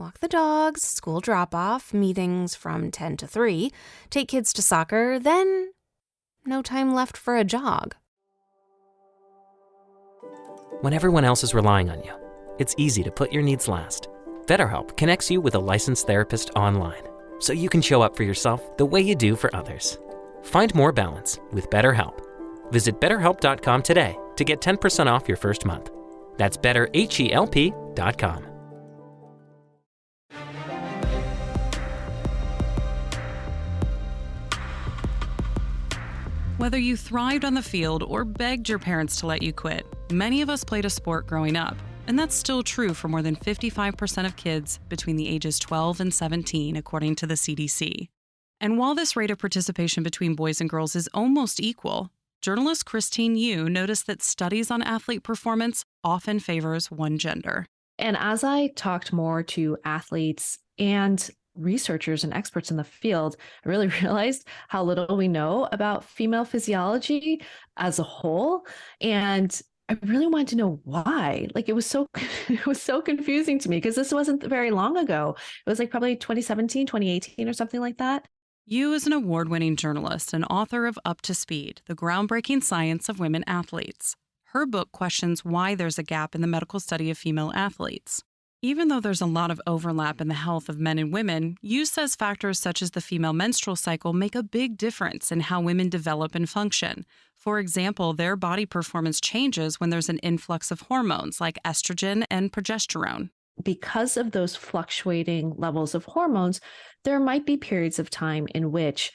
walk the dogs, school drop-off, meetings from 10 to 3, take kids to soccer, then no time left for a jog. When everyone else is relying on you, it's easy to put your needs last. BetterHelp connects you with a licensed therapist online, so you can show up for yourself the way you do for others. Find more balance with BetterHelp. Visit BetterHelp.com today to get 10% off your first month. That's BetterHelp.com. Whether you thrived on the field or begged your parents to let you quit, many of us played a sport growing up. And that's still true for more than 55% of kids between the ages 12 and 17, according to the CDC. And while this rate of participation between boys and girls is almost equal, journalist Christine Yu noticed that studies on athlete performance often favors one gender. And as I talked more to athletes and researchers and experts in the field, I really realized how little we know about female physiology as a whole. And I really wanted to know why. It was so confusing to me because this wasn't very long ago. It was probably 2017, 2018 or something like that. Yu is an award-winning journalist and author of Up to Speed, the groundbreaking science of women athletes. Her book questions why there's a gap in the medical study of female athletes. Even though there's a lot of overlap in the health of men and women, Yu says factors such as the female menstrual cycle make a big difference in how women develop and function. For example, their body performance changes when there's an influx of hormones like estrogen and progesterone. Because of those fluctuating levels of hormones, there might be periods of time in which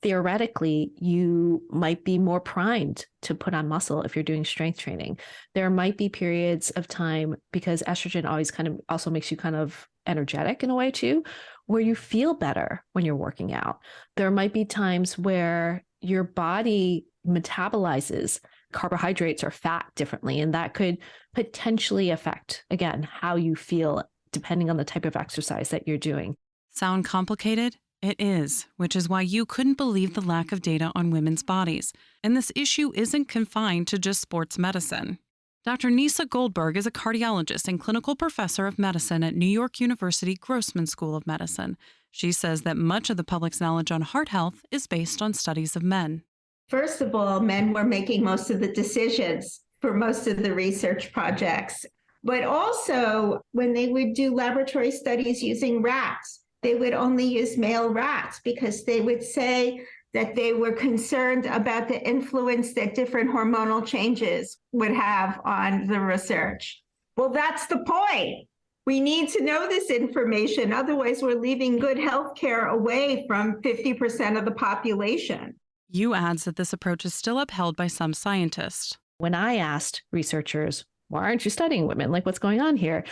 theoretically you might be more primed to put on muscle if you're doing strength training. There might be periods of time, because estrogen always kind of also makes you kind of energetic in a way too, where you feel better when you're working out. There might be times where your body metabolizes carbohydrates or fat differently, and that could potentially affect, again, how you feel depending on the type of exercise that you're doing. Sound complicated? It is, which is why you couldn't believe the lack of data on women's bodies. And this issue isn't confined to just sports medicine. Dr. Nisa Goldberg is a cardiologist and clinical professor of medicine at New York University Grossman School of Medicine. She says that much of the public's knowledge on heart health is based on studies of men. First of all, men were making most of the decisions for most of the research projects. But also, when they would do laboratory studies using rats, they would only use male rats because they would say that they were concerned about the influence that different hormonal changes would have on the research. Well, that's the point. We need to know this information. Otherwise, we're leaving good health care away from 50% of the population. Yu adds that this approach is still upheld by some scientists. When I asked researchers, why aren't you studying women? What's going on here?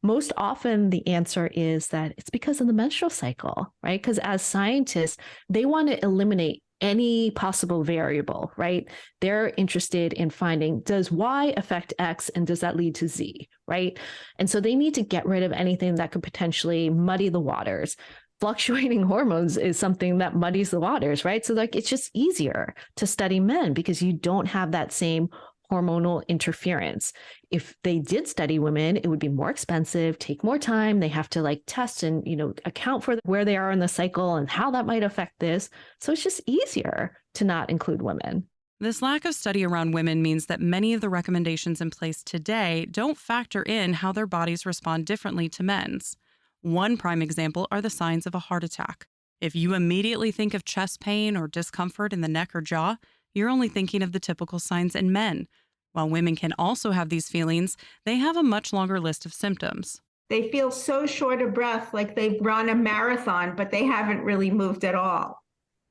Most often the answer is that it's because of the menstrual cycle, right? Because as scientists, they want to eliminate any possible variable, right? They're interested in finding, does Y affect X and does that lead to Z, right? And so they need to get rid of anything that could potentially muddy the waters. Fluctuating hormones is something that muddies the waters, right? So it's just easier to study men because you don't have that same hormonal interference. If they did study women, it would be more expensive, take more time. They have to test and, account for where they are in the cycle and how that might affect this. So it's just easier to not include women. This lack of study around women means that many of the recommendations in place today don't factor in how their bodies respond differently to men's. One prime example are the signs of a heart attack. If you immediately think of chest pain or discomfort in the neck or jaw, you're only thinking of the typical signs in men. While women can also have these feelings, they have a much longer list of symptoms. They feel so short of breath, like they've run a marathon, but they haven't really moved at all.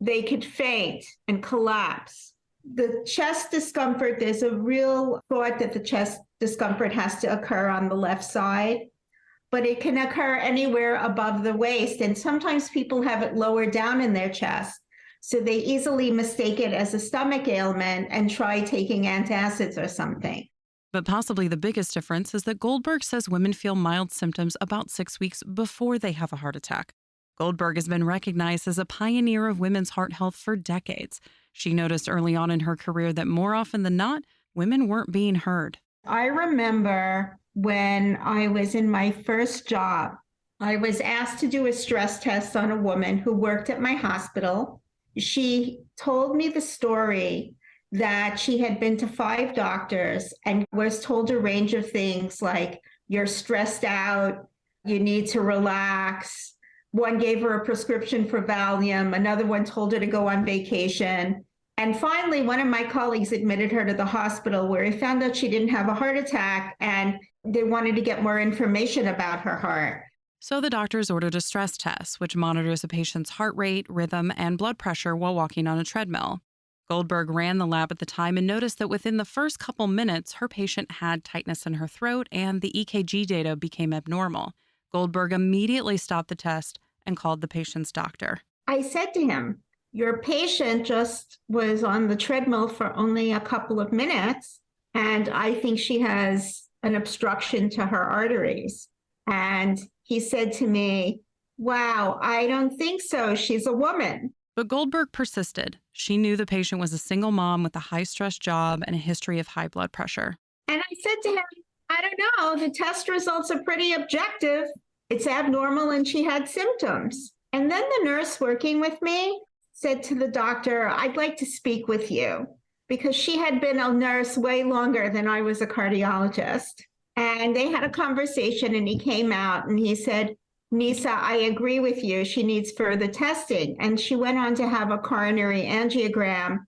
They could faint and collapse. The chest discomfort, there's a real thought that the chest discomfort has to occur on the left side, but it can occur anywhere above the waist. And sometimes people have it lower down in their chest. So they easily mistake it as a stomach ailment and try taking antacids or something. But possibly the biggest difference is that Goldberg says women feel mild symptoms about 6 weeks before they have a heart attack. Goldberg has been recognized as a pioneer of women's heart health for decades. She noticed early on in her career that more often than not, women weren't being heard. I remember when I was in my first job, I was asked to do a stress test on a woman who worked at my hospital. She told me the story that she had been to 5 doctors and was told a range of things like, you're stressed out, you need to relax. One gave her a prescription for Valium, another one told her to go on vacation. And finally, one of my colleagues admitted her to the hospital where he found out she didn't have a heart attack and they wanted to get more information about her heart. So the doctors ordered a stress test, which monitors a patient's heart rate, rhythm, and blood pressure while walking on a treadmill. Goldberg ran the lab at the time and noticed that within the first couple minutes, her patient had tightness in her throat and the EKG data became abnormal. Goldberg immediately stopped the test and called the patient's doctor. I said to him, your patient just was on the treadmill for only a couple of minutes, and I think she has an obstruction to her arteries. And he said to me, wow, I don't think so. She's a woman. But Goldberg persisted. She knew the patient was a single mom with a high-stress job and a history of high blood pressure. And I said to him, I don't know, the test results are pretty objective. It's abnormal and she had symptoms. And then the nurse working with me said to the doctor, I'd like to speak with you, because she had been a nurse way longer than I was a cardiologist. And they had a conversation and he came out and he said, Nisa, I agree with you. She needs further testing. And she went on to have a coronary angiogram,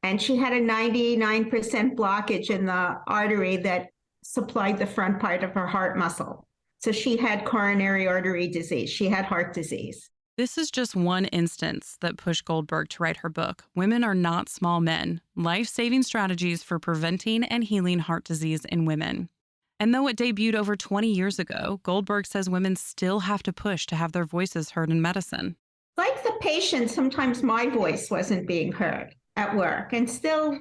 and she had a 99% blockage in the artery that supplied the front part of her heart muscle. So she had coronary artery disease. She had heart disease. This is just one instance that pushed Goldberg to write her book, Women Are Not Small Men: Life-Saving Strategies for Preventing and Healing Heart Disease in Women. And though it debuted over 20 years ago, Goldberg says women still have to push to have their voices heard in medicine. Like the patient, sometimes my voice wasn't being heard at work. And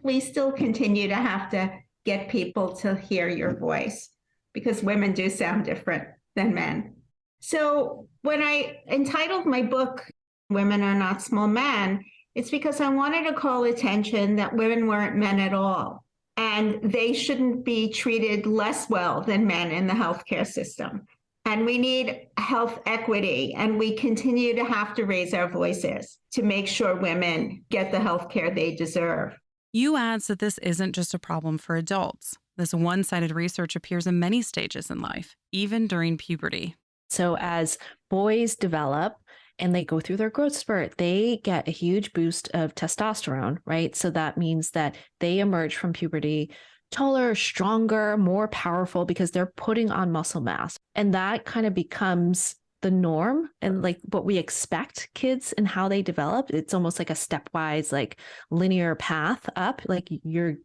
we still continue to have to get people to hear your voice, because women do sound different than men. So when I entitled my book, Women Are Not Small Men, it's because I wanted to call attention that women weren't men at all. And they shouldn't be treated less well than men in the healthcare system. And we need health equity, and we continue to have to raise our voices to make sure women get the healthcare they deserve. Yu adds that this isn't just a problem for adults. This one-sided research appears in many stages in life, even during puberty. So as boys develop and they go through their growth spurt, they get a huge boost of testosterone, right? So that means that they emerge from puberty taller, stronger, more powerful, because they're putting on muscle mass. And that kind of becomes the norm and like what we expect kids and how they develop. It's almost like a stepwise, like linear path up. Like you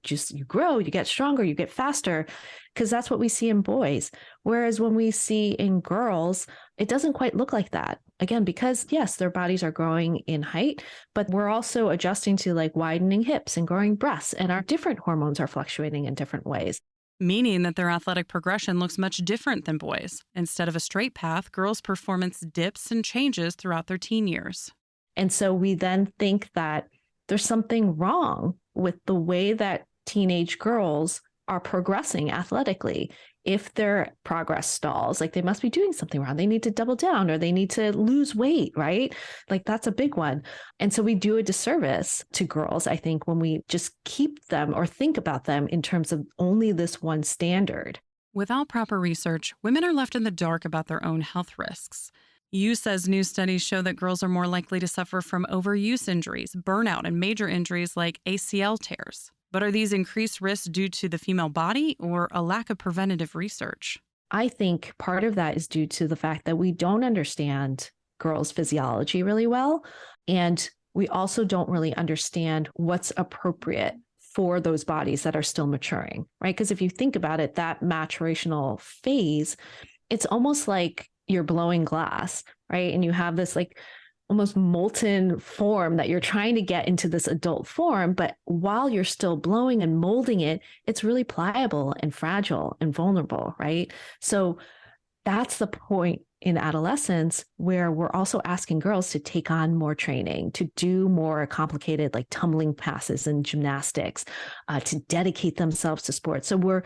grow, you get stronger, you get faster, because that's what we see in boys. Whereas when we see in girls, it doesn't quite look like that. Again, because yes, their bodies are growing in height, but we're also adjusting to like widening hips and growing breasts, and our different hormones are fluctuating in different ways. Meaning that their athletic progression looks much different than boys. Instead of a straight path, girls' performance dips and changes throughout their teen years. And so we then think that there's something wrong with the way that teenage girls are progressing athletically. If their progress stalls, like they must be doing something wrong. They need to double down or they need to lose weight, right? Like that's a big one. And so we do a disservice to girls, I think, when we just keep them or think about them in terms of only this one standard. Without proper research, women are left in the dark about their own health risks. Yu says new studies show that girls are more likely to suffer from overuse injuries, burnout, and major injuries like ACL tears. But are these increased risks due to the female body or a lack of preventative research? I think part of that is due to the fact that we don't understand girls' physiology really well. And we also don't really understand what's appropriate for those bodies that are still maturing, right? Because if you think about it, that maturational phase, it's almost like you're blowing glass, right? And you have this like almost molten form that you're trying to get into this adult form. But while you're still blowing and molding it, it's really pliable and fragile and vulnerable, right? So that's the point in adolescence where we're also asking girls to take on more training, to do more complicated like tumbling passes and gymnastics, to dedicate themselves to sports. So we're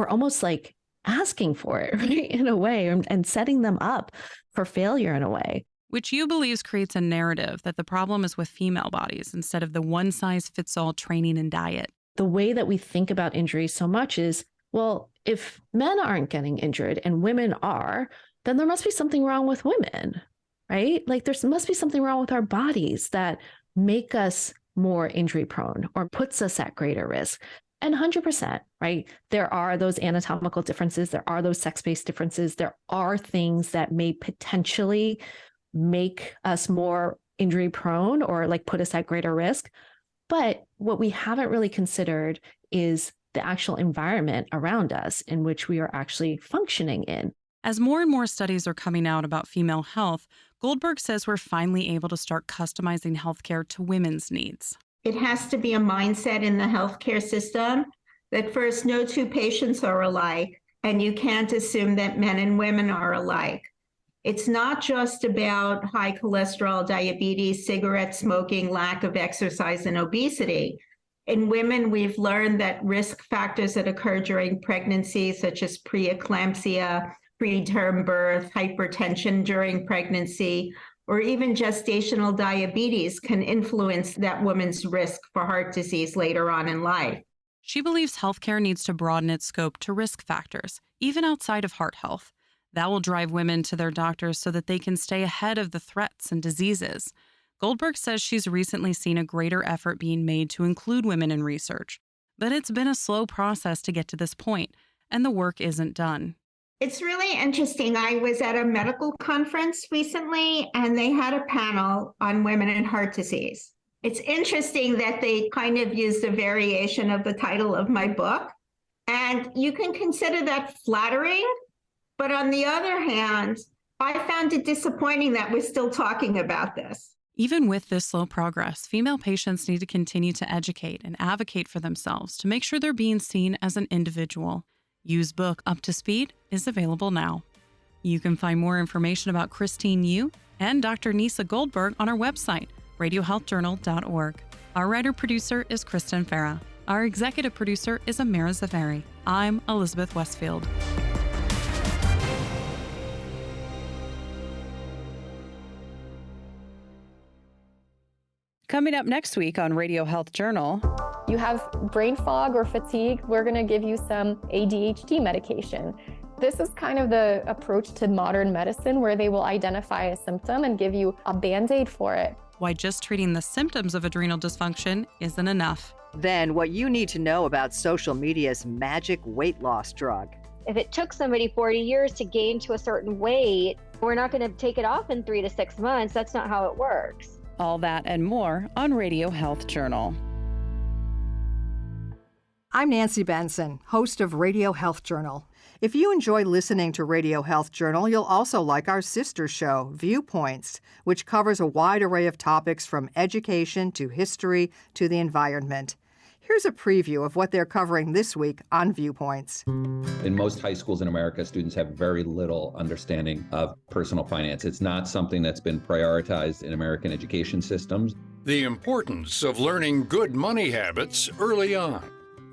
almost like asking for it, right? In a way, and setting them up for failure in a way. Which you believes creates a narrative that the problem is with female bodies instead of the one-size-fits-all training and diet. The way that we think about injuries so much is, well, if men aren't getting injured and women are, then there must be something wrong with women, right? Like there must be something wrong with our bodies that make us more injury prone or puts us at greater risk. And 100%, right? There are those anatomical differences. There are those sex-based differences. There are things that may potentially make us more injury prone or like put us at greater risk. But what we haven't really considered is the actual environment around us in which we are actually functioning in. As more and more studies are coming out about female health, Goldberg says we're finally able to start customizing healthcare to women's needs. It has to be a mindset in the healthcare system that first, no two patients are alike, and you can't assume that men and women are alike. It's not just about high cholesterol, diabetes, cigarette smoking, lack of exercise, and obesity. In women, we've learned that risk factors that occur during pregnancy, such as preeclampsia, preterm birth, hypertension during pregnancy, or even gestational diabetes can influence that woman's risk for heart disease later on in life. She believes healthcare needs to broaden its scope to risk factors, even outside of heart health. That will drive women to their doctors so that they can stay ahead of the threats and diseases. Goldberg says she's recently seen a greater effort being made to include women in research. But it's been a slow process to get to this point, and the work isn't done. It's really interesting. I was at a medical conference recently, and they had a panel on women and heart disease. It's interesting that they kind of used a variation of the title of my book, and you can consider that flattering. But on the other hand, I found it disappointing that we're still talking about this. Even with this slow progress, female patients need to continue to educate and advocate for themselves to make sure they're being seen as an individual. Yu's book, Up to Speed, is available now. You can find more information about Christine Yu and Dr. Nisa Goldberg on our website, radiohealthjournal.org. Our writer-producer is Kristen Farah. Our executive producer is Amira Zaveri. I'm Elizabeth Westfield. Coming up next week on Radio Health Journal. You have brain fog or fatigue, we're going to give you some ADHD medication. This is kind of the approach to modern medicine where they will identify a symptom and give you a Band-Aid for it. Why just treating the symptoms of adrenal dysfunction isn't enough. Then what you need to know about social media's magic weight loss drug. If it took somebody 40 years to gain to a certain weight, we're not going to take it off in 3 to 6 months. That's not how it works. All that and more on Radio Health Journal. I'm Nancy Benson, host of Radio Health Journal. If you enjoy listening to Radio Health Journal, you'll also like our sister show, Viewpoints, which covers a wide array of topics from education to history to the environment. Here's a preview of what they're covering this week on Viewpoints. In most high schools in America, students have very little understanding of personal finance. It's not something that's been prioritized in American education systems. The importance of learning good money habits early on.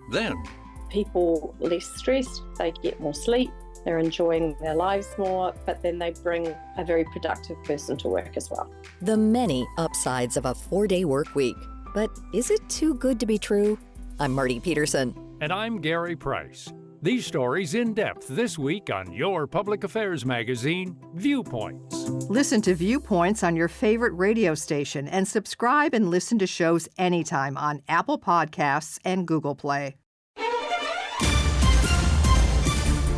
Then, people are less stressed, they get more sleep, they're enjoying their lives more, but then they bring a very productive person to work as well. The many upsides of a 4-day work week. But is it too good to be true? I'm Marty Peterson. And I'm Gary Price. These stories in depth this week on your public affairs magazine, Viewpoints. Listen to Viewpoints on your favorite radio station and subscribe and listen to shows anytime on Apple Podcasts and Google Play.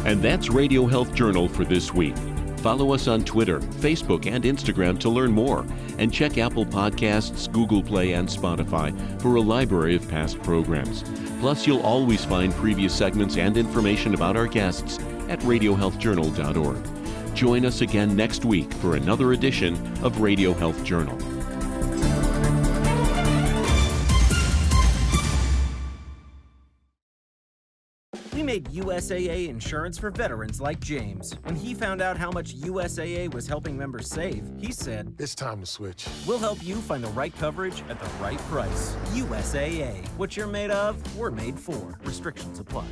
And that's Radio Health Journal for this week. Follow us on Twitter, Facebook, and Instagram to learn more. And check Apple Podcasts, Google Play, and Spotify for a library of past programs. Plus, you'll always find previous segments and information about our guests at radiohealthjournal.org. Join us again next week for another edition of Radio Health Journal. We made USAA insurance for veterans like James. When he found out how much USAA was helping members save, he said, "It's time to switch." We'll help you find the right coverage at the right price. USAA. What you're made of, we're made for. Restrictions apply.